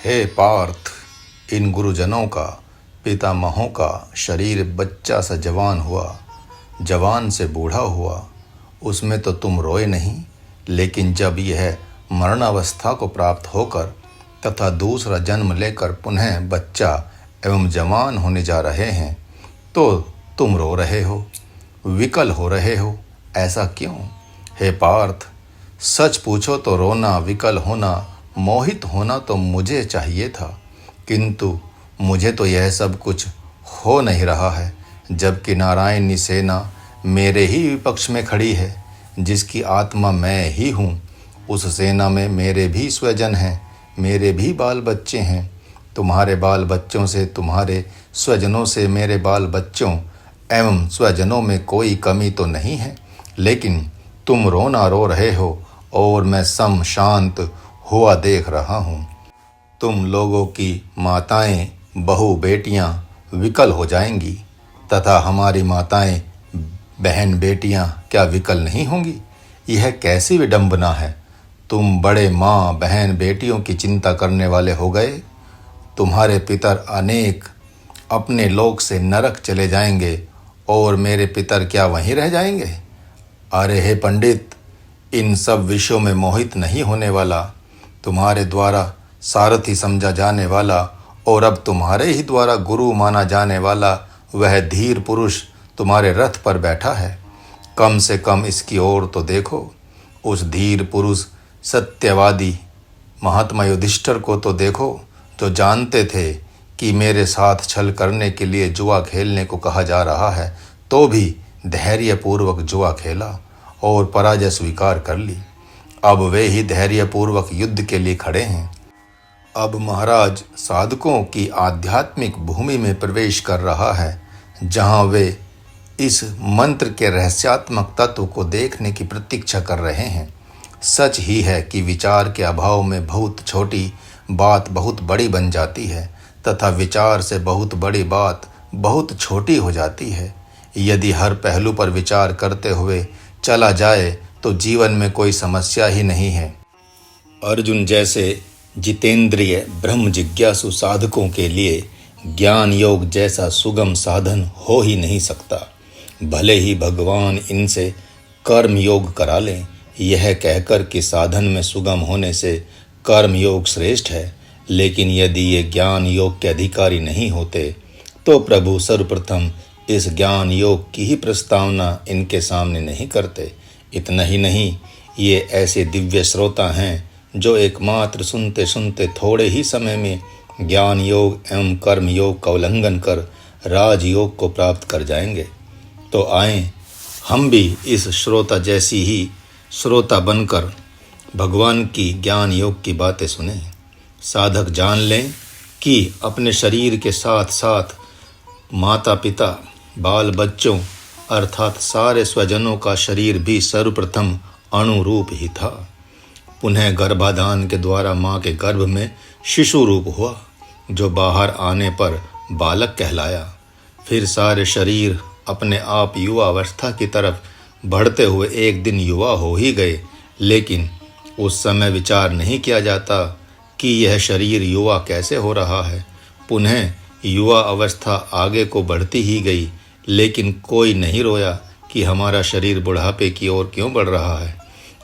हे पार्थ, इन गुरुजनों का, पितामहों का शरीर बच्चा सा जवान हुआ, जवान से बूढ़ा हुआ, उसमें तो तुम रोए नहीं, लेकिन जब यह मरणावस्था को प्राप्त होकर तथा दूसरा जन्म लेकर पुनः बच्चा एवं जवान होने जा रहे हैं तो तुम रो रहे हो, विकल हो रहे हो। ऐसा क्यों? हे पार्थ, सच पूछो तो रोना, विकल होना, मोहित होना तो मुझे चाहिए था, किंतु मुझे तो यह सब कुछ हो नहीं रहा है, जबकि नारायणी सेना मेरे ही विपक्ष में खड़ी है, जिसकी आत्मा मैं ही हूँ। उस सेना में मेरे भी स्वजन हैं, मेरे भी बाल बच्चे हैं। तुम्हारे बाल बच्चों से, तुम्हारे स्वजनों से मेरे बाल बच्चों एवं स्वजनों में कोई कमी तो नहीं है, लेकिन तुम रोना रो रहे हो और मैं सम शांत हुआ देख रहा हूँ। तुम लोगों की माताएं, बहू, बेटियां विकल हो जाएंगी तथा हमारी माताएं, बहन, बेटियां क्या विकल नहीं होंगी? यह कैसी विडंबना है। तुम बड़े माँ, बहन, बेटियों की चिंता करने वाले हो गए। तुम्हारे पितर अनेक अपने लोक से नरक चले जाएंगे और मेरे पितर क्या वहीं रह जाएंगे? अरे हे पंडित, इन सब विषयों में मोहित नहीं होने वाला, तुम्हारे द्वारा सारथी समझा जाने वाला और अब तुम्हारे ही द्वारा गुरु माना जाने वाला वह धीर पुरुष तुम्हारे रथ पर बैठा है। कम से कम इसकी ओर तो देखो। उस धीर पुरुष सत्यवादी महात्मा युधिष्ठिर को तो देखो, जो जानते थे कि मेरे साथ छल करने के लिए जुआ खेलने को कहा जा रहा है, तो भी धैर्यपूर्वक जुआ खेला और पराजय स्वीकार कर ली। अब वे ही धैर्यपूर्वक युद्ध के लिए खड़े हैं। अब महाराज साधकों की आध्यात्मिक भूमि में प्रवेश कर रहा है, जहाँ वे इस मंत्र के रहस्यात्मक तत्व को देखने की प्रतीक्षा कर रहे हैं। सच ही है कि विचार के अभाव में बहुत छोटी बात बहुत बड़ी बन जाती है तथा विचार से बहुत बड़ी बात बहुत छोटी हो जाती है। यदि हर पहलू पर विचार करते हुए चला जाए तो जीवन में कोई समस्या ही नहीं है। अर्जुन जैसे जितेंद्रिय ब्रह्म जिज्ञासु साधकों के लिए ज्ञान योग जैसा सुगम साधन हो ही नहीं सकता। भले ही भगवान इनसे कर्म योग करा लें, यह कहकर कि साधन में सुगम होने से कर्म योग श्रेष्ठ है, लेकिन यदि ये ज्ञान योग के अधिकारी नहीं होते तो प्रभु सर्वप्रथम इस ज्ञान योग की ही प्रस्तावना इनके सामने नहीं करते। इतना ही नहीं, ये ऐसे दिव्य श्रोता हैं जो एकमात्र सुनते सुनते थोड़े ही समय में ज्ञान योग एवं कर्म योग का उल्लंघन कर राजयोग को प्राप्त कर जाएंगे। तो आएं हम भी इस श्रोता जैसी ही श्रोता बनकर भगवान की ज्ञान योग की बातें सुने। साधक जान लें कि अपने शरीर के साथ साथ माता पिता, बाल बच्चों अर्थात सारे स्वजनों का शरीर भी सर्वप्रथम अणुरूप ही था। पुनः गर्भाधान के द्वारा माँ के गर्भ में शिशु रूप हुआ, जो बाहर आने पर बालक कहलाया। फिर सारे शरीर अपने आप युवा अवस्था की तरफ बढ़ते हुए एक दिन युवा हो ही गए, लेकिन उस समय विचार नहीं किया जाता कि यह शरीर युवा कैसे हो रहा है। पुनः युवा अवस्था आगे को बढ़ती ही गई, लेकिन कोई नहीं रोया कि हमारा शरीर बुढ़ापे की ओर क्यों बढ़ रहा है,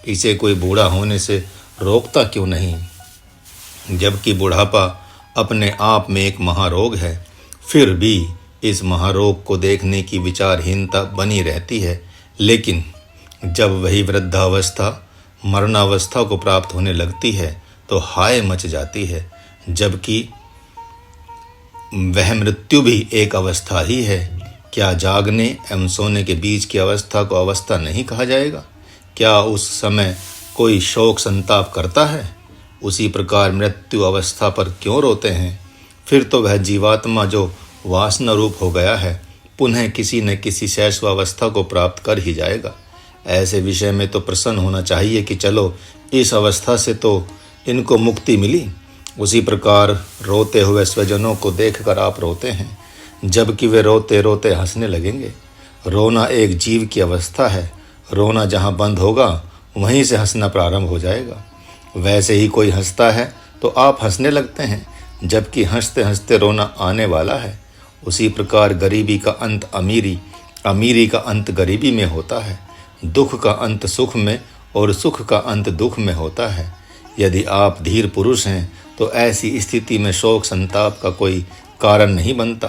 इसे कोई बूढ़ा होने से रोकता क्यों नहीं। जबकि बुढ़ापा अपने आप में एक महारोग है, फिर भी इस महारोग को देखने की विचारहीनता बनी रहती है। लेकिन जब वही वृद्धावस्था मरणावस्था को प्राप्त होने लगती है तो हाय मच जाती है, जबकि वह मृत्यु भी एक अवस्था ही है। क्या जागने एवं सोने के बीच की अवस्था को अवस्था नहीं कहा जाएगा? क्या उस समय कोई शोक संताप करता है? उसी प्रकार मृत्यु अवस्था पर क्यों रोते हैं? फिर तो वह जीवात्मा जो वासना रूप हो गया है पुनः किसी न किसी शैशवावस्था को प्राप्त कर ही जाएगा। ऐसे विषय में तो प्रसन्न होना चाहिए कि चलो इस अवस्था से तो इनको मुक्ति मिली। उसी प्रकार रोते हुए स्वजनों को देखकर आप रोते हैं, जबकि वे रोते रोते हंसने लगेंगे। रोना एक जीव की अवस्था है, रोना जहाँ बंद होगा वहीं से हंसना प्रारंभ हो जाएगा। वैसे ही कोई हंसता है तो आप हंसने लगते हैं, जबकि हंसते हंसते रोना आने वाला है। उसी प्रकार गरीबी का अंत अमीरी, अमीरी का अंत गरीबी में होता है। दुख का अंत सुख में और सुख का अंत दुख में होता है। यदि आप धीर पुरुष हैं तो ऐसी स्थिति में शोक संताप का कोई कारण नहीं बनता।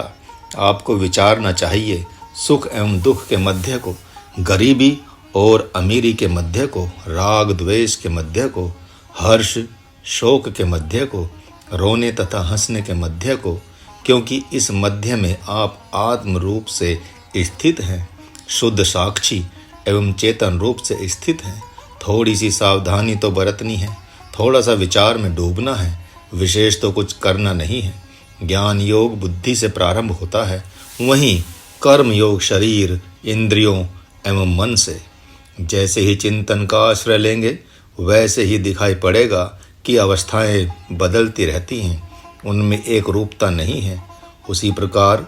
आपको विचारना चाहिए, सुख एवं दुख के मध्य को, गरीबी और अमीरी के मध्य को, राग द्वेष के मध्य को, हर्ष शोक के मध्य को, रोने तथा हंसने के मध्य को, क्योंकि इस मध्य में आप आत्म रूप से स्थित हैं, शुद्ध साक्षी एवं चेतन रूप से स्थित हैं। थोड़ी सी सावधानी तो बरतनी है, थोड़ा सा विचार में डूबना है, विशेष तो कुछ करना नहीं है। ज्ञान योग बुद्धि से प्रारंभ होता है, वहीं कर्म योग शरीर, इंद्रियों एवं मन से। जैसे ही चिंतन का आश्रय लेंगे वैसे ही दिखाई पड़ेगा कि अवस्थाएं बदलती रहती हैं, उनमें एक रूपता नहीं है। उसी प्रकार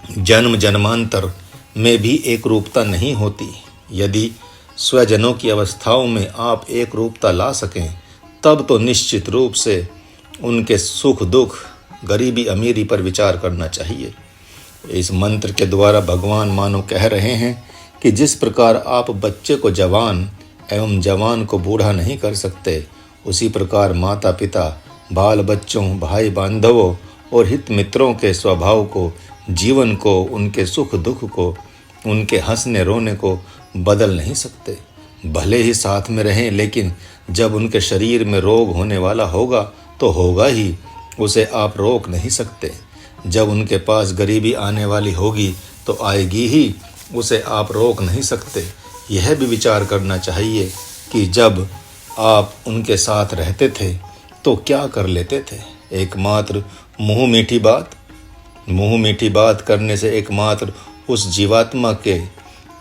जन्म जन्मांतर में भी एक रूपता नहीं होती। यदि स्वजनों की अवस्थाओं में आप एक रूपता ला सकें तब तो निश्चित रूप से उनके सुख दुख, गरीबी अमीरी पर विचार करना चाहिए। इस मंत्र के द्वारा भगवान मानो कह रहे हैं कि जिस प्रकार आप बच्चे को जवान एवं जवान को बूढ़ा नहीं कर सकते, उसी प्रकार माता पिता बाल बच्चों, भाई बांधवों और हित मित्रों के स्वभाव को, जीवन को, उनके सुख दुख को, उनके हंसने रोने को बदल नहीं सकते। भले ही साथ में रहें, लेकिन जब उनके शरीर में रोग होने वाला होगा तो होगा ही, उसे आप रोक नहीं सकते। जब उनके पास गरीबी आने वाली होगी तो आएगी ही, उसे आप रोक नहीं सकते। यह भी विचार करना चाहिए कि जब आप उनके साथ रहते थे तो क्या कर लेते थे। एकमात्र मुँह मीठी बात करने से एकमात्र उस जीवात्मा के,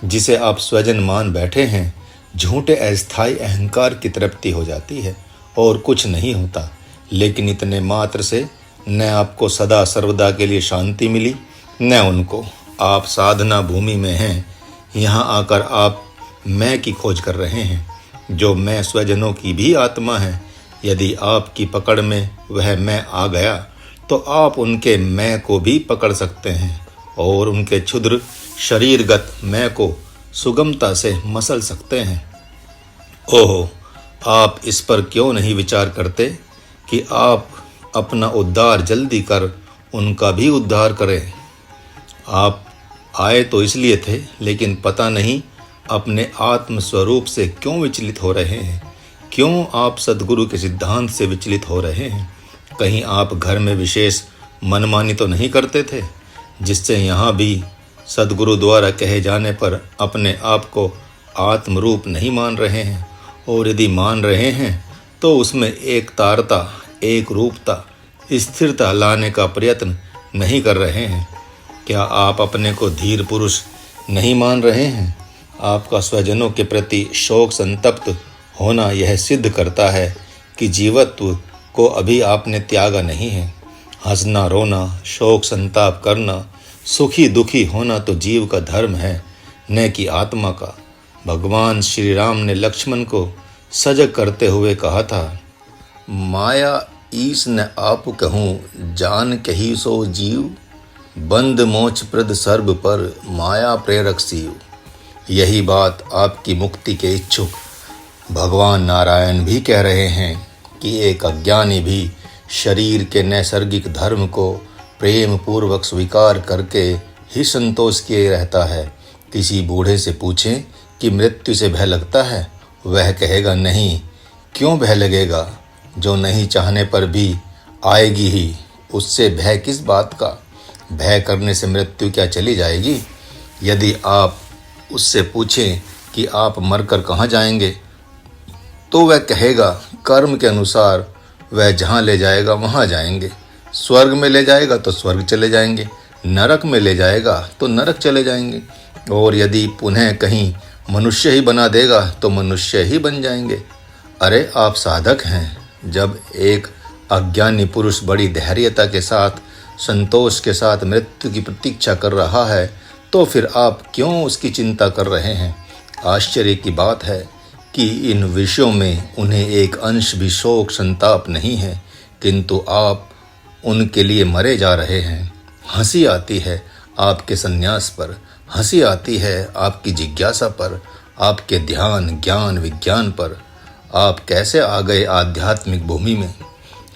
जिसे आप स्वजन मान बैठे हैं, झूठे अस्थायी अहंकार की तृप्ति हो जाती है और कुछ नहीं होता। लेकिन इतने मात्र से न आपको सदा सर्वदा के लिए शांति मिली, न उनको। आप साधना भूमि में हैं, यहाँ आकर आप मैं की खोज कर रहे हैं, जो मैं स्वजनों की भी आत्मा है। यदि आपकी पकड़ में वह मैं आ गया तो आप उनके मैं को भी पकड़ सकते हैं और उनके क्षुद्र शरीरगत मैं को सुगमता से मसल सकते हैं। ओहो, आप इस पर क्यों नहीं विचार करते कि आप अपना उद्धार जल्दी कर उनका भी उद्धार करें। आप आए तो इसलिए थे, लेकिन पता नहीं अपने आत्म स्वरूप से क्यों विचलित हो रहे हैं। क्यों आप सद्गुरु के सिद्धांत से विचलित हो रहे हैं। कहीं आप घर में विशेष मनमानी तो नहीं करते थे, जिससे यहाँ भी सद्गुरु द्वारा कहे जाने पर अपने आप को आत्मरूप नहीं मान रहे हैं। और यदि मान रहे हैं तो उसमें एक तारता, एक रूपता, स्थिरता लाने का प्रयत्न नहीं कर रहे हैं। क्या आप अपने को धीर पुरुष नहीं मान रहे हैं। आपका स्वजनों के प्रति शोक संतप्त होना यह सिद्ध करता है कि जीवत्व को अभी आपने त्यागा नहीं है। हंसना रोना, शोक संताप करना, सुखी दुखी होना तो जीव का धर्म है, न कि आत्मा का। भगवान श्री राम ने लक्ष्मण को सजग करते हुए कहा था, माया ईस न आप कहूँ जान कही सो जीव, बंद मोक्ष प्रद सर्ब पर माया प्रेरक सीव। यही बात आपकी मुक्ति के इच्छुक भगवान नारायण भी कह रहे हैं कि एक अज्ञानी भी शरीर के नैसर्गिक धर्म को प्रेम पूर्वक स्वीकार करके ही संतोष किए रहता है। किसी बूढ़े से पूछें कि मृत्यु से भय लगता है, वह कहेगा नहीं। क्यों भय लगेगा, जो नहीं चाहने पर भी आएगी ही। उससे भय किस बात का। भय करने से मृत्यु क्या चली जाएगी। यदि आप उससे पूछें कि आप मरकर कहाँ जाएंगे, तो वह कहेगा कर्म के अनुसार वह जहाँ ले जाएगा वहाँ जाएंगे। स्वर्ग में ले जाएगा तो स्वर्ग चले जाएंगे, नरक में ले जाएगा तो नरक चले जाएंगे, और यदि पुनः कहीं मनुष्य ही बना देगा तो मनुष्य ही बन जाएंगे। अरे आप साधक हैं। जब एक अज्ञानी पुरुष बड़ी धैर्यता के साथ, संतोष के साथ मृत्यु की प्रतीक्षा कर रहा है, तो फिर आप क्यों उसकी चिंता कर रहे हैं। आश्चर्य की बात है कि इन विषयों में उन्हें एक अंश भी शोक संताप नहीं है, किंतु आप उनके लिए मरे जा रहे हैं। हंसी आती है आपके संन्यास पर, हंसी आती है आपकी जिज्ञासा पर, आपके ध्यान ज्ञान विज्ञान पर। आप कैसे आ गए आध्यात्मिक भूमि में?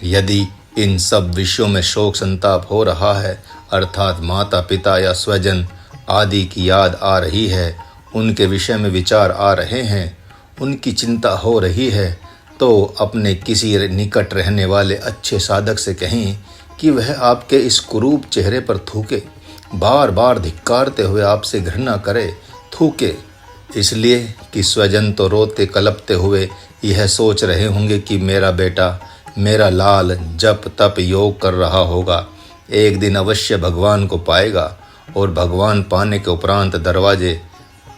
यदि इन सब विषयों में शोक संताप हो रहा है, अर्थात माता पिता या स्वजन आदि की याद आ रही है, उनके विषय में विचार आ रहे हैं, उनकी चिंता हो रही है, तो अपने किसी निकट रहने वाले अच्छे साधक से कहें कि वह आपके इस कुरूप चेहरे पर थूके, बार बार धिक्कारते हुए आपसे घृणा करे, थूके, इसलिए कि स्वजन तो रोते कलपते हुए यह सोच रहे होंगे कि मेरा बेटा, मेरा लाल जप तप योग कर रहा होगा, एक दिन अवश्य भगवान को पाएगा और भगवान पाने के उपरांत दरवाजे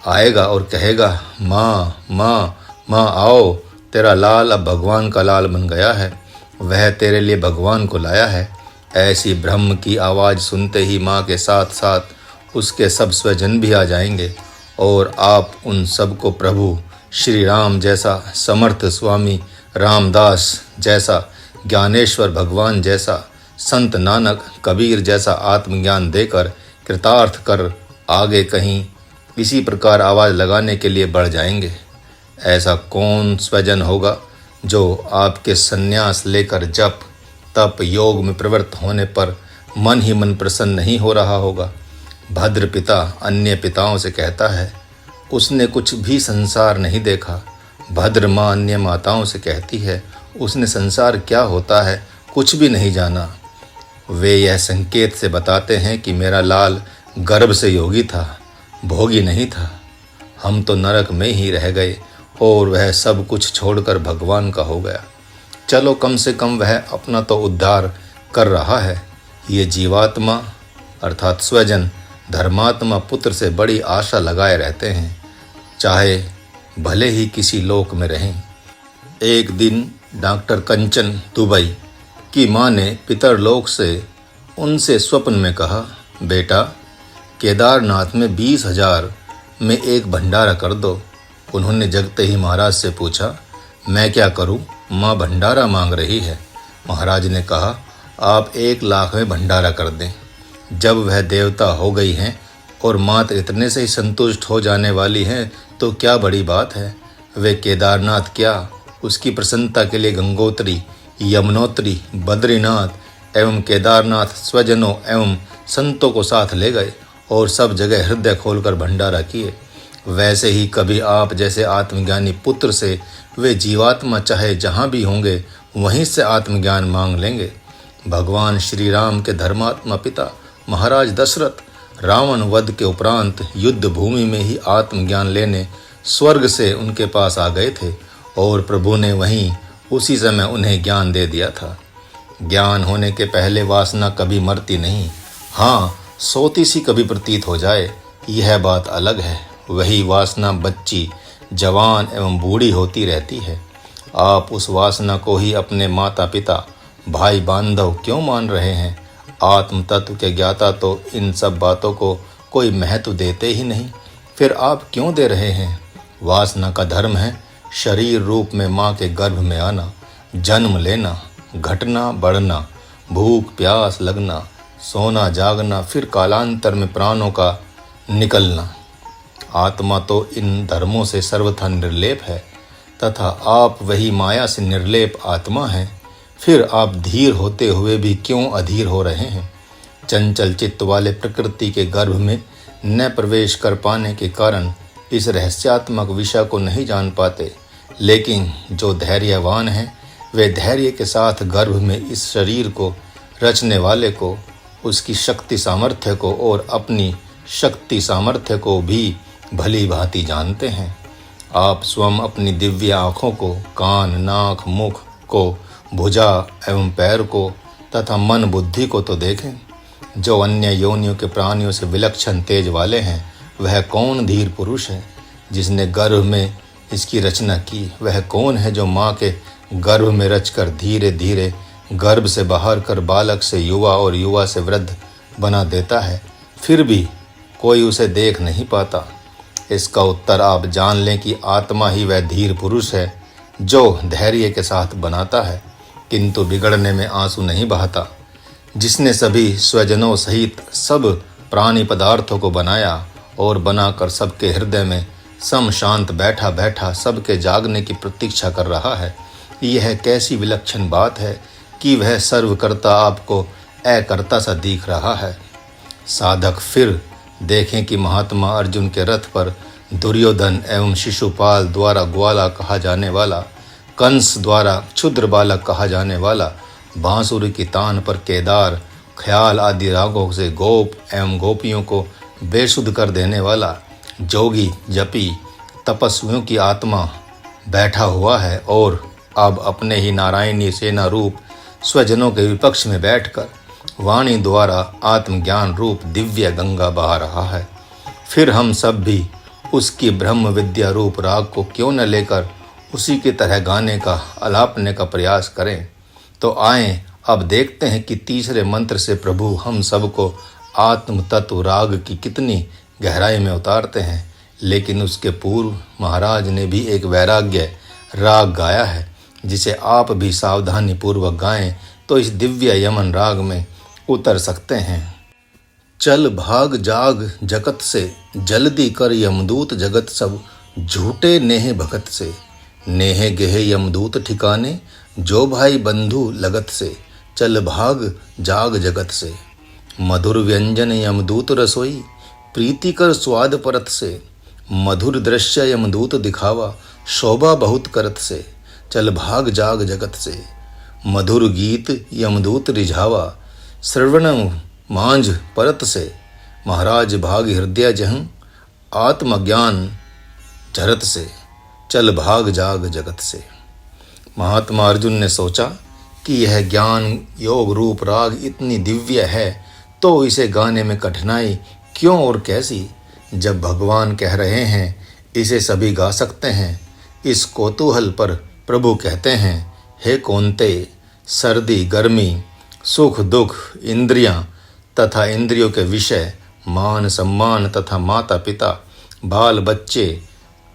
आएगा और कहेगा, माँ माँ माँ आओ, तेरा लाल अब भगवान का लाल बन गया है, वह तेरे लिए भगवान को लाया है। ऐसी ब्रह्म की आवाज़ सुनते ही माँ के साथ साथ उसके सब स्वजन भी आ जाएंगे और आप उन सबको प्रभु श्री राम जैसा, समर्थ स्वामी रामदास जैसा, ज्ञानेश्वर भगवान जैसा, संत नानक कबीर जैसा आत्मज्ञान देकर कृतार्थ कर आगे कहीं इसी प्रकार आवाज़ लगाने के लिए बढ़ जाएंगे। ऐसा कौन स्वजन होगा जो आपके संन्यास लेकर जप तप योग में प्रवृत्त होने पर मन ही मन प्रसन्न नहीं हो रहा होगा? भद्र पिता अन्य पिताओं से कहता है, उसने कुछ भी संसार नहीं देखा। भद्र माँ अन्य माताओं से कहती है, उसने संसार क्या होता है कुछ भी नहीं जाना। वे यह संकेत से बताते हैं कि मेरा लाल गर्भ से योगी था, भोगी नहीं था। हम तो नरक में ही रह गए और वह सब कुछ छोड़कर भगवान का हो गया। चलो कम से कम वह अपना तो उद्धार कर रहा है। ये जीवात्मा अर्थात स्वजन धर्मात्मा पुत्र से बड़ी आशा लगाए रहते हैं, चाहे भले ही किसी लोक में रहें। एक दिन डॉक्टर कंचन दुबई की माँ ने पितरलोक से उनसे स्वप्न में कहा, बेटा केदारनाथ में 20,000 में एक भंडारा कर दो। उन्होंने जगते ही महाराज से पूछा, मैं क्या करूं? माँ भंडारा मांग रही है। महाराज ने कहा, आप 1 लाख में भंडारा कर दें। जब वह देवता हो गई हैं और मात्र इतने से ही संतुष्ट हो जाने वाली हैं तो क्या बड़ी बात है। वे केदारनाथ क्या, उसकी प्रसन्नता के लिए गंगोत्री, यमुनोत्री, बद्रीनाथ एवं केदारनाथ स्वजनों एवं संतों को साथ ले गए और सब जगह हृदय खोलकर भंडारा किए। वैसे ही कभी आप जैसे आत्मज्ञानी पुत्र से वे जीवात्मा चाहे जहाँ भी होंगे वहीं से आत्मज्ञान मांग लेंगे। भगवान श्री राम के धर्मात्मा पिता महाराज दशरथ रावण वध के उपरांत युद्ध भूमि में ही आत्मज्ञान लेने स्वर्ग से उनके पास आ गए थे और प्रभु ने वहीं उसी समय उन्हें ज्ञान दे दिया था। ज्ञान होने के पहले वासना कभी मरती नहीं, हाँ सोती सी कभी प्रतीत हो जाए, यह बात अलग है। वही वासना बच्ची, जवान एवं बूढ़ी होती रहती है। आप उस वासना को ही अपने माता पिता भाई बांधव क्यों मान रहे हैं? आत्म तत्व के ज्ञाता तो इन सब बातों को कोई महत्व देते ही नहीं, फिर आप क्यों दे रहे हैं? वासना का धर्म है शरीर रूप में माँ के गर्भ में आना, जन्म लेना, घटना बढ़ना, भूख प्यास लगना, सोना जागना, फिर कालांतर में प्राणों का निकलना। आत्मा तो इन धर्मों से सर्वथा निर्लेप है तथा आप वही माया से निर्लेप आत्मा हैं। फिर आप धीर होते हुए भी क्यों अधीर हो रहे हैं? चंचल चित्त वाले प्रकृति के गर्भ में न प्रवेश कर पाने के कारण इस रहस्यात्मक विषय को नहीं जान पाते, लेकिन जो धैर्यवान हैं वे धैर्य के साथ गर्भ में इस शरीर को रचने वाले को, उसकी शक्ति सामर्थ्य को और अपनी शक्ति सामर्थ्य को भी भली भांति जानते हैं। आप स्वयं अपनी दिव्य आँखों को, कान नाक मुख को, भुजा एवं पैर को तथा मन बुद्धि को तो देखें। जो अन्य योनियों के प्राणियों से विलक्षण तेज वाले हैं, वह कौन धीर पुरुष है जिसने गर्भ में इसकी रचना की? वह कौन है जो माँ के गर्भ में रचकर धीरे धीरे गर्भ से बाहर कर बालक से युवा और युवा से वृद्ध बना देता है, फिर भी कोई उसे देख नहीं पाता। इसका उत्तर आप जान लें कि आत्मा ही वह धीर पुरुष है जो धैर्य के साथ बनाता है किंतु बिगड़ने में आंसू नहीं बहाता, जिसने सभी स्वजनों सहित सब प्राणी पदार्थों को बनाया और बनाकर सबके हृदय में सम शांत बैठा बैठा सबके जागने की प्रतीक्षा कर रहा है। यह कैसी विलक्षण बात है कि वह सर्वकर्ता आपको अकर्ता सा दिख रहा है। साधक फिर देखें कि महात्मा अर्जुन के रथ पर दुर्योधन एवं शिशुपाल द्वारा ग्वाला कहा जाने वाला, कंस द्वारा क्षुद्र बालक कहा जाने वाला, बांसुरी की तान पर केदार, ख्याल आदि रागों से गोप एवं गोपियों को बेसुध कर देने वाला जोगी जपी तपस्वियों की आत्मा बैठा हुआ है और अब अपने ही नारायणी सेना रूप स्वजनों के विपक्ष में बैठकर वाणी द्वारा आत्मज्ञान रूप दिव्य गंगा बहा रहा है। फिर हम सब भी उसकी ब्रह्म विद्या रूप राग को क्यों न लेकर उसी की तरह गाने का अलापने का प्रयास करें। तो आएं अब देखते हैं कि तीसरे मंत्र से प्रभु हम सबको आत्म तत्व राग की कितनी गहराई में उतारते हैं। लेकिन उसके पूर्व महाराज ने भी एक वैराग्य राग गाया है, जिसे आप भी सावधानी पूर्वक गाएं तो इस दिव्य यमन राग में उतर सकते हैं। चल भाग जाग जगत से, जल्दी कर यमदूत जगत सब, झूठे नेह भगत से, नेह गेह यमदूत ठिकाने, जो भाई बंधु लगत से, चल भाग जाग जगत से। मधुर व्यंजन यमदूत रसोई, प्रीति कर स्वाद परत से, मधुर दृश्य यमदूत दिखावा, शोभा बहुत करत से, चल भाग जाग जगत से। मधुर गीत यमदूत रिझावा, श्रवण मांझ परत से, महाराज भाग हृदय जहं, आत्मज्ञान झरत से, चल भाग जाग जगत से। महात्मा अर्जुन ने सोचा कि यह ज्ञान योग रूप राग इतनी दिव्य है तो इसे गाने में कठिनाई क्यों और कैसी, जब भगवान कह रहे हैं इसे सभी गा सकते हैं। इस कौतूहल पर प्रभु कहते हैं, हे कौन्तेय, सर्दी गर्मी, सुख दुख, इंद्रियां तथा इंद्रियों के विषय, मान सम्मान तथा माता पिता, बाल बच्चे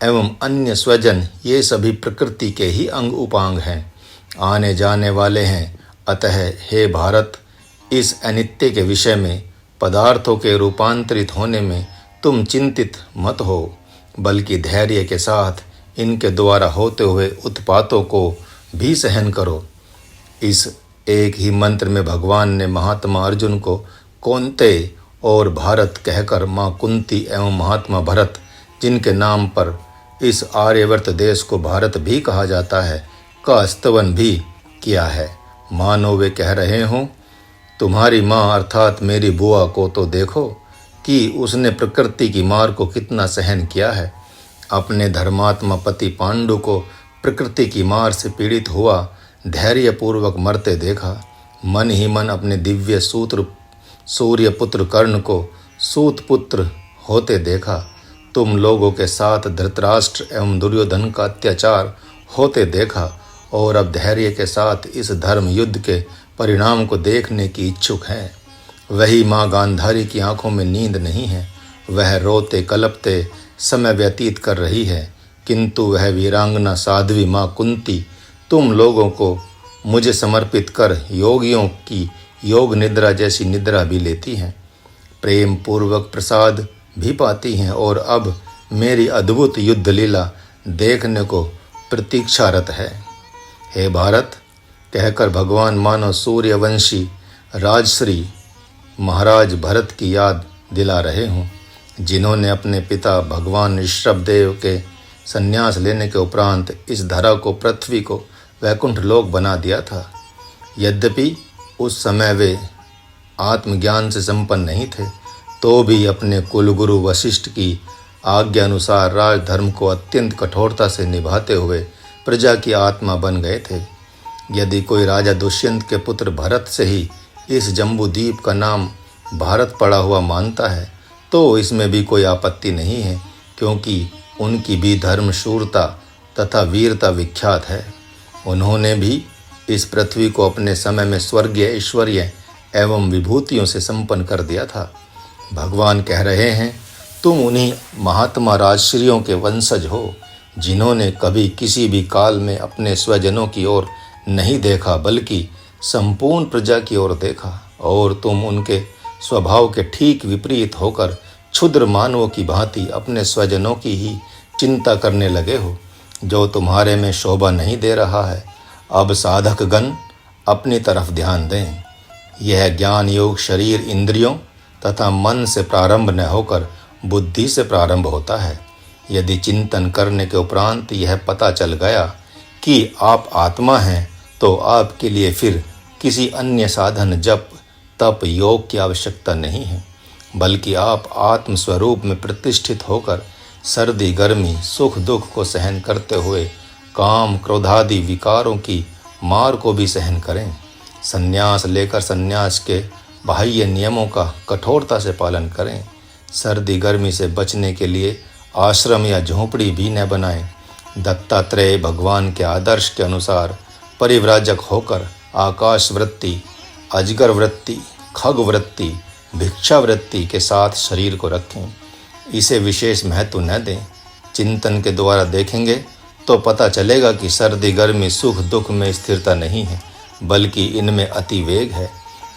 एवं अन्य स्वजन, ये सभी प्रकृति के ही अंग उपांग हैं, आने जाने वाले हैं। अतः हे भारत, इस अनित्य के विषय में, पदार्थों के रूपांतरित होने में तुम चिंतित मत हो, बल्कि धैर्य के साथ इनके द्वारा होते हुए उत्पातों को भी सहन करो। इस एक ही मंत्र में भगवान ने महात्मा अर्जुन को कौन्तेय और भारत कहकर माँ कुंती एवं महात्मा भरत, जिनके नाम पर इस आर्यवर्त देश को भारत भी कहा जाता है, का स्तवन भी किया है। मानो वे कह रहे हों, तुम्हारी माँ अर्थात मेरी बुआ को तो देखो कि उसने प्रकृति की मार को कितना सहन किया है। अपने धर्मात्मा पति पांडु को प्रकृति की मार से पीड़ित हुआ धैर्यपूर्वक मरते देखा। मन ही मन अपने दिव्य सूर्य पुत्र कर्ण को सूत पुत्र होते देखा। तुम लोगों के साथ धृतराष्ट्र एवं दुर्योधन का अत्याचार होते देखा और अब धैर्य के साथ इस धर्म युद्ध के परिणाम को देखने की इच्छुक है। वही माँ गांधारी की आंखों में नींद नहीं है, वह रोते कलपते समय व्यतीत कर रही है, किंतु वह वीरांगना साध्वी माँ कुंती तुम लोगों को मुझे समर्पित कर योगियों की योग निद्रा जैसी निद्रा भी लेती हैं, प्रेम पूर्वक प्रसाद भी पाती हैं और अब मेरी अद्भुत युद्ध लीला देखने को प्रतीक्षारत है। हे भारत, कहकर भगवान मानो सूर्यवंशी राजश्री महाराज भरत की याद दिला रहे हों, जिन्होंने अपने पिता भगवान ऋषभदेव के संन्यास लेने के उपरांत इस धरा को, पृथ्वी को वैकुंठ लोक बना दिया था। यद्यपि उस समय वे आत्मज्ञान से संपन्न नहीं थे, तो भी अपने कुलगुरु वशिष्ठ की आज्ञा अनुसार राजधर्म को अत्यंत कठोरता से निभाते हुए प्रजा की आत्मा बन गए थे। यदि कोई राजा दुष्यंत के पुत्र भरत से ही इस जम्बू द्वीप का नाम भारत पड़ा हुआ मानता है तो इसमें भी कोई आपत्ति नहीं है, क्योंकि उनकी भी धर्म शूरता तथा वीरता विख्यात है। उन्होंने भी इस पृथ्वी को अपने समय में स्वर्गीय ऐश्वर्य एवं विभूतियों से संपन्न कर दिया था। भगवान कह रहे हैं, तुम उन्हीं महात्मा राजश्रियों के वंशज हो जिन्होंने कभी किसी भी काल में अपने स्वजनों की ओर नहीं देखा बल्कि संपूर्ण प्रजा की ओर देखा, और तुम उनके स्वभाव के ठीक विपरीत होकर क्षुद्र मानवों की भांति अपने स्वजनों की ही चिंता करने लगे हो, जो तुम्हारे में शोभा नहीं दे रहा है। अब साधक गण अपनी तरफ ध्यान दें। यह ज्ञान योग शरीर इंद्रियों तथा मन से प्रारंभ न होकर बुद्धि से प्रारंभ होता है। यदि चिंतन करने के उपरांत यह पता चल गया कि आप आत्मा हैं, तो आपके लिए फिर किसी अन्य साधन जप तप योग की आवश्यकता नहीं है, बल्कि आप आत्म स्वरूप में प्रतिष्ठित होकर सर्दी गर्मी सुख दुख को सहन करते हुए काम क्रोधादि विकारों की मार को भी सहन करें। संन्यास लेकर संन्यास के बाह्य नियमों का कठोरता से पालन करें। सर्दी गर्मी से बचने के लिए आश्रम या झोंपड़ी भी न बनाएं। दत्तात्रेय भगवान के आदर्श के अनुसार परिव्राजक होकर आकाश वृत्ति, अजगर वृत्ति, खग वृत्ति, भिक्षा वृत्ति के साथ शरीर को रखें। इसे विशेष महत्व न दें। चिंतन के द्वारा देखेंगे तो पता चलेगा कि सर्दी गर्मी सुख दुख में स्थिरता नहीं है, बल्कि इनमें अति वेग है।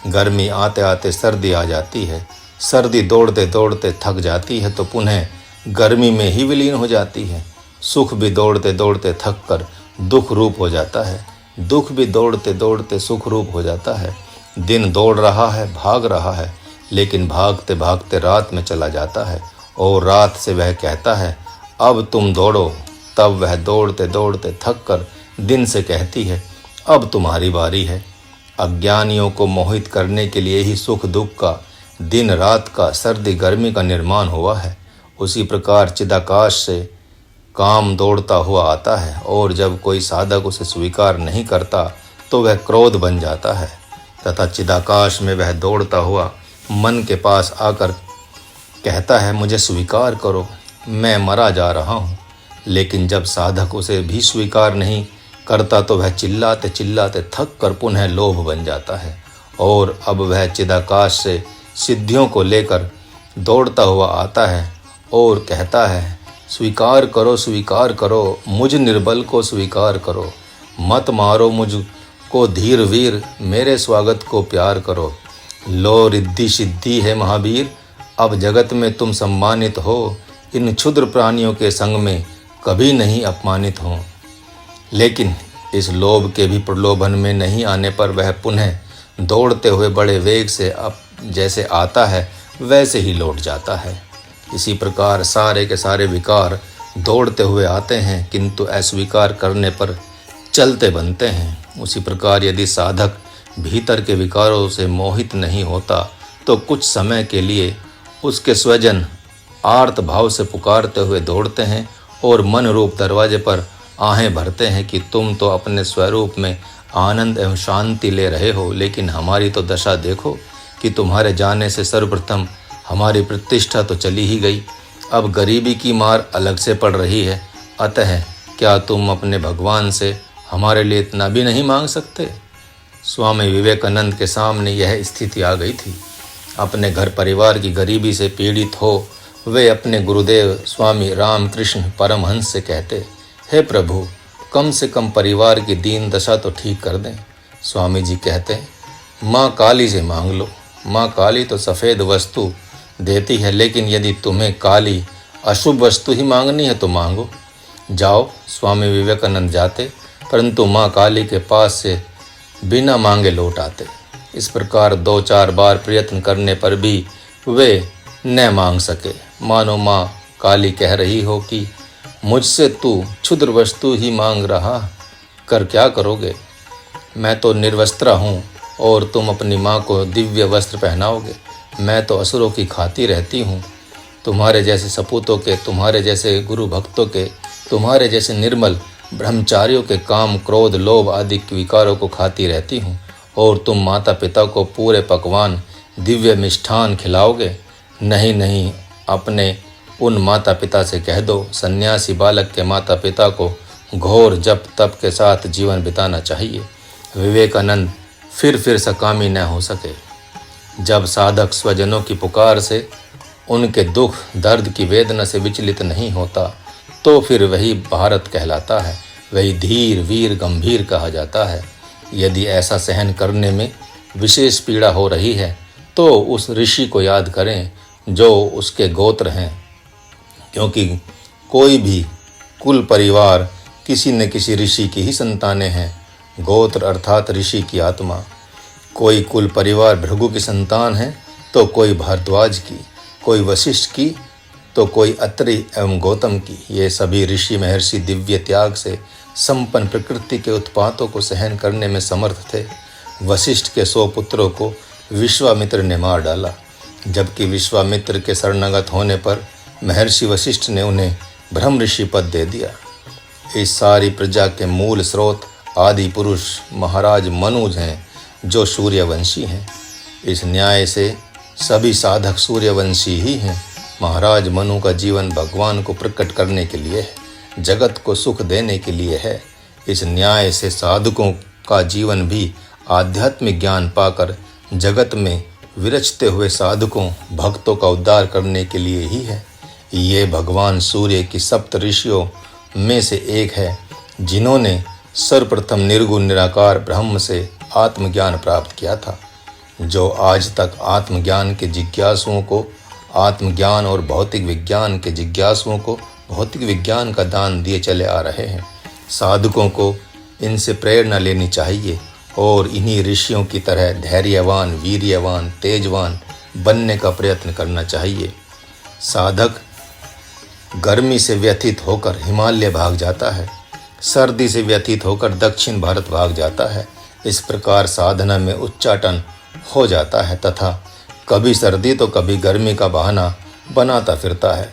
गर्मी आते आते सर्दी आ जाती है, सर्दी दौड़ते दौड़ते थक जाती है तो पुनः गर्मी में ही विलीन हो जाती है। सुख भी दौड़ते दौड़ते थक कर दुख रूप हो जाता है, दुख भी दौड़ते दौड़ते सुख रूप हो जाता है। दिन दौड़ रहा है, भाग रहा है, लेकिन भागते भागते रात में चला जाता है, और रात से वह कहता है अब तुम दौड़ो। तब वह दौड़ते दौड़ते थक कर दिन से कहती है अब तुम्हारी बारी है। अज्ञानियों को मोहित करने के लिए ही सुख दुख का, दिन रात का, सर्दी गर्मी का निर्माण हुआ है। उसी प्रकार चिदाकाश से काम दौड़ता हुआ आता है, और जब कोई साधक उसे स्वीकार नहीं करता तो वह क्रोध बन जाता है, तथा चिदाकाश में वह दौड़ता हुआ मन के पास आकर कहता है मुझे स्वीकार करो, मैं मरा जा रहा हूँ। लेकिन जब साधक उसे भी स्वीकार नहीं करता तो वह चिल्लाते चिल्लाते थक कर पुनः लोभ बन जाता है, और अब वह चिदाकाश से सिद्धियों को लेकर दौड़ता हुआ आता है और कहता है स्वीकार करो, मुझ निर्बल को स्वीकार करो, मत मारो मुझको धीर वीर, मेरे स्वागत को प्यार करो। लो रिद्धि सिद्धि है महावीर, अब जगत में तुम सम्मानित हो, इन क्षुद्र प्राणियों के संग में कभी नहीं अपमानित हो। लेकिन इस लोभ के भी प्रलोभन में नहीं आने पर वह पुनः दौड़ते हुए बड़े वेग से अब जैसे आता है वैसे ही लौट जाता है। इसी प्रकार सारे के सारे विकार दौड़ते हुए आते हैं, किंतु अस्वीकार करने पर चलते बनते हैं। उसी प्रकार यदि साधक भीतर के विकारों से मोहित नहीं होता तो कुछ समय के लिए उसके स्वजन आर्त भाव से पुकारते हुए दौड़ते हैं और मन रूप दरवाजे पर आहें भरते हैं कि तुम तो अपने स्वरूप में आनंद एवं शांति ले रहे हो, लेकिन हमारी तो दशा देखो कि तुम्हारे जाने से सर्वप्रथम हमारी प्रतिष्ठा तो चली ही गई, अब गरीबी की मार अलग से पड़ रही है। अतः क्या तुम अपने भगवान से हमारे लिए इतना भी नहीं मांग सकते? स्वामी विवेकानंद के सामने यह स्थिति आ गई थी। अपने घर परिवार की गरीबी से पीड़ित हो वे अपने गुरुदेव स्वामी रामकृष्ण परमहंस से कहते, हे प्रभु, कम से कम परिवार की दीन दशा तो ठीक कर दें। स्वामी जी कहते, माँ काली से मांग लो, माँ काली तो सफ़ेद वस्तु देती है, लेकिन यदि तुम्हें काली अशुभ वस्तु ही मांगनी है तो मांगो। जाओ। स्वामी विवेकानंद जाते, परंतु माँ काली के पास से बिना मांगे लौट आते। इस प्रकार 2-4 बार प्रयत्न करने पर भी वे न मांग सके। मानो माँ काली कह रही हो कि मुझसे तू क्षुद्र वस्तु ही मांग रहा, कर क्या करोगे? मैं तो निर्वस्त्र हूँ और तुम अपनी माँ को दिव्य वस्त्र पहनाओगे। मैं तो असुरों की खाती रहती हूँ, तुम्हारे जैसे सपूतों के, तुम्हारे जैसे गुरु भक्तों के, तुम्हारे जैसे निर्मल ब्रह्मचारियों के काम क्रोध लोभ आदि विकारों को खाती रहती हूँ, और तुम माता पिता को पूरे पकवान दिव्य मिष्ठान खिलाओगे। नहीं नहीं, अपने उन माता पिता से कह दो, सन्यासी बालक के माता पिता को घोर जप तप के साथ जीवन बिताना चाहिए। विवेकानंद फिर सकामी न हो सके। जब साधक स्वजनों की पुकार से उनके दुख दर्द की वेदना से विचलित नहीं होता, तो फिर वही भारत कहलाता है, वही धीर वीर गंभीर कहा जाता है। यदि ऐसा सहन करने में विशेष पीड़ा हो रही है तो उस ऋषि को याद करें जो उसके गोत्र हैं, क्योंकि कोई भी कुल परिवार किसी न किसी ऋषि की ही संतानें हैं। गोत्र अर्थात ऋषि की आत्मा। कोई कुल परिवार भृगु की संतान है तो कोई भारद्वाज की, कोई वशिष्ठ की तो कोई अत्रि एवं गौतम की। ये सभी ऋषि महर्षि दिव्य त्याग से संपन्न प्रकृति के उत्पातों को सहन करने में समर्थ थे। वशिष्ठ के 100 पुत्रों को विश्वामित्र ने मार डाला, जबकि विश्वामित्र के शरणागत होने पर महर्षि वशिष्ठ ने उन्हें ब्रह्म ऋषि पद दे दिया। इस सारी प्रजा के मूल स्रोत आदि पुरुष महाराज मनुज हैं, जो सूर्यवंशी हैं। इस न्याय से सभी साधक सूर्यवंशी ही हैं। महाराज मनु का जीवन भगवान को प्रकट करने के लिए है, जगत को सुख देने के लिए है। इस न्याय से साधकों का जीवन भी आध्यात्मिक ज्ञान पाकर जगत में विरचते हुए साधकों भक्तों का उद्धार करने के लिए ही है। ये भगवान सूर्य की सप्त ऋषियों में से एक है, जिन्होंने सर्वप्रथम निर्गुण निराकार ब्रह्म से आत्मज्ञान प्राप्त किया था, जो आज तक आत्मज्ञान के जिज्ञासुओं को आत्मज्ञान और भौतिक विज्ञान के जिज्ञासुओं को भौतिक विज्ञान का दान दिए चले आ रहे हैं। साधकों को इनसे प्रेरणा लेनी चाहिए और इन्हीं ऋषियों की तरह धैर्यवान, वीर्यवान, तेजवान बनने का प्रयत्न करना चाहिए। साधक गर्मी से व्यथित होकर हिमालय भाग जाता है, सर्दी से व्यथित होकर दक्षिण भारत भाग जाता है। इस प्रकार साधना में उच्चाटन हो जाता है तथा कभी सर्दी तो कभी गर्मी का बहाना बनाता फिरता है।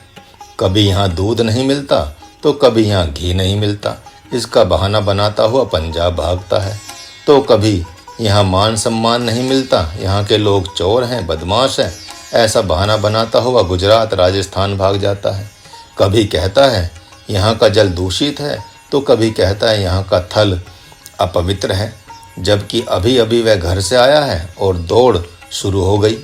कभी यहाँ दूध नहीं मिलता तो कभी यहाँ घी नहीं मिलता, इसका बहाना बनाता हुआ पंजाब भागता है। तो कभी यहाँ मान सम्मान नहीं मिलता, यहाँ के लोग चोर हैं, बदमाश हैं, ऐसा बहाना बनाता हुआ गुजरात राजस्थान भाग जाता है। कभी कहता है यहाँ का जल दूषित है तो कभी कहता है यहाँ का थल अपवित्र है, जबकि अभी अभी वह घर से आया है और दौड़ शुरू हो गई।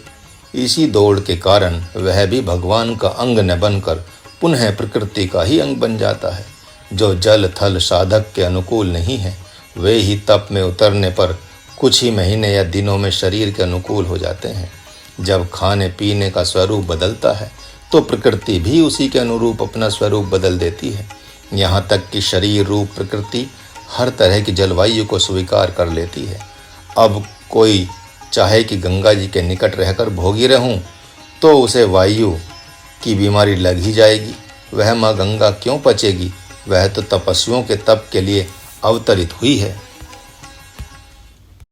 इसी दौड़ के कारण वह भी भगवान का अंग न बनकर पुनः प्रकृति का ही अंग बन जाता है। जो जल थल साधक के अनुकूल नहीं है, वे ही तप में उतरने पर कुछ ही महीने या दिनों में शरीर के अनुकूल हो जाते हैं। जब खाने पीने का स्वरूप बदलता है तो प्रकृति भी उसी के अनुरूप अपना स्वरूप बदल देती है। यहाँ तक कि शरीर रूप प्रकृति हर तरह की जलवायु को स्वीकार कर लेती है। अब कोई चाहे कि गंगा जी के निकट रहकर भोगी रहूं तो उसे वायु की बीमारी लग ही जाएगी। वह माँ गंगा क्यों पचेगी, वह तो तपस्वियों के तप के लिए अवतरित हुई है।